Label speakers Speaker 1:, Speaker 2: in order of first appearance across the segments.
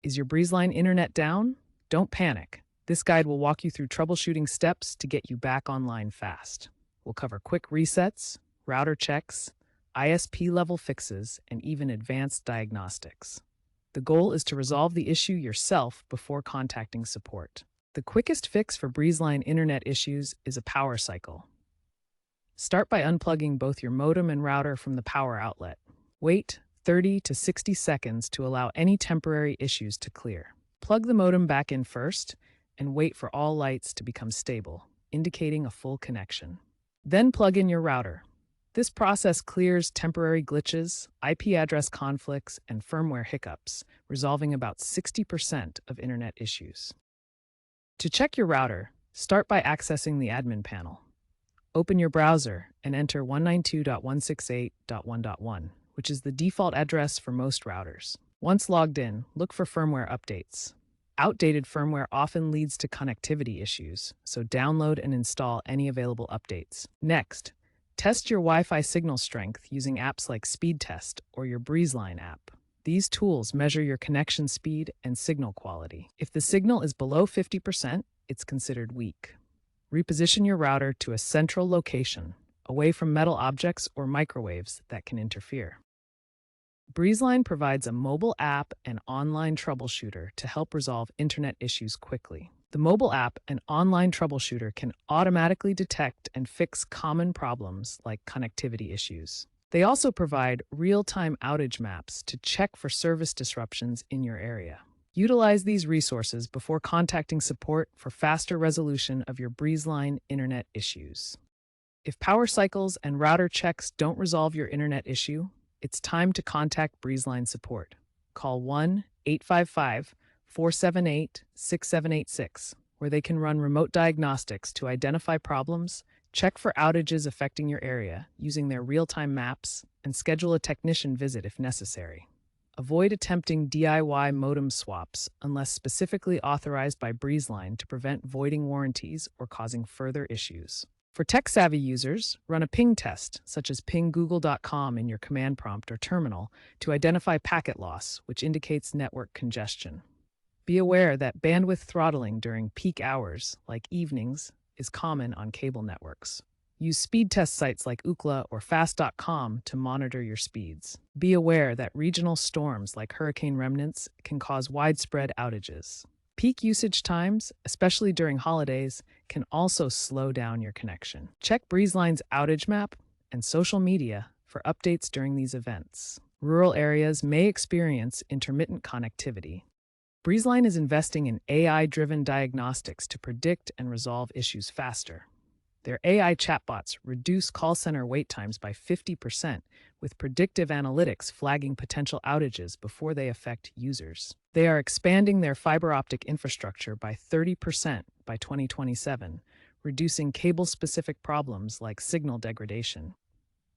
Speaker 1: Is your Breezeline internet down? Don't panic. This guide will walk you through troubleshooting steps to get you back online fast. We'll cover quick resets, router checks, ISP level fixes, and even advanced diagnostics. The goal is to resolve the issue yourself before contacting support. The quickest fix for Breezeline internet issues is a power cycle. Start by unplugging both your modem and router from the power outlet. Wait 30 to 60 seconds to allow any temporary issues to clear. Plug the modem back in first and wait for all lights to become stable, indicating a full connection. Then plug in your router. This process clears temporary glitches, IP address conflicts, and firmware hiccups, resolving about 60% of internet issues. To check your router, start by accessing the admin panel. Open your browser and enter 192.168.1.1, which is the default address for most routers. Once logged in, look for firmware updates. Outdated firmware often leads to connectivity issues, so download and install any available updates. Next, test your Wi-Fi signal strength using apps like Speedtest or your Breezeline app. These tools measure your connection speed and signal quality. If the signal is below 50%, it's considered weak. Reposition your router to a central location, away from metal objects or microwaves that can interfere. Breezeline provides a mobile app and online troubleshooter to help resolve internet issues quickly. The mobile app and online troubleshooter can automatically detect and fix common problems like connectivity issues. They also provide real-time outage maps to check for service disruptions in your area. Utilize these resources before contacting support for faster resolution of your Breezeline internet issues. If power cycles and router checks don't resolve your internet issue, it's time to contact Breezeline support. Call 1-855-478-6786, where they can run remote diagnostics to identify problems, check for outages affecting your area using their real-time maps, and schedule a technician visit if necessary. Avoid attempting DIY modem swaps unless specifically authorized by Breezeline to prevent voiding warranties or causing further issues. For tech-savvy users, run a ping test, such as ping google.com in your command prompt or terminal, to identify packet loss, which indicates network congestion. Be aware that bandwidth throttling during peak hours, like evenings, is common on cable networks. Use speed test sites like Ookla or fast.com to monitor your speeds. Be aware that regional storms like hurricane remnants can cause widespread outages. Peak usage times, especially during holidays, can also slow down your connection. Check Breezeline's outage map and social media for updates during these events. Rural areas may experience intermittent connectivity. Breezeline is investing in AI-driven diagnostics to predict and resolve issues faster. Their AI chatbots reduce call center wait times by 50%, with predictive analytics flagging potential outages before they affect users. They are expanding their fiber optic infrastructure by 30% by 2027, reducing cable-specific problems like signal degradation.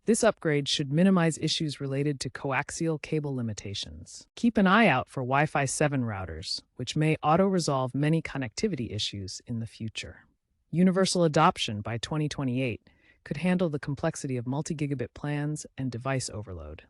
Speaker 1: This upgrade should minimize issues related to coaxial cable limitations. Keep an eye out for Wi-Fi 7 routers, which may auto-resolve many connectivity issues in the future. Universal adoption by 2028 could handle the complexity of multi-gigabit plans and device overload.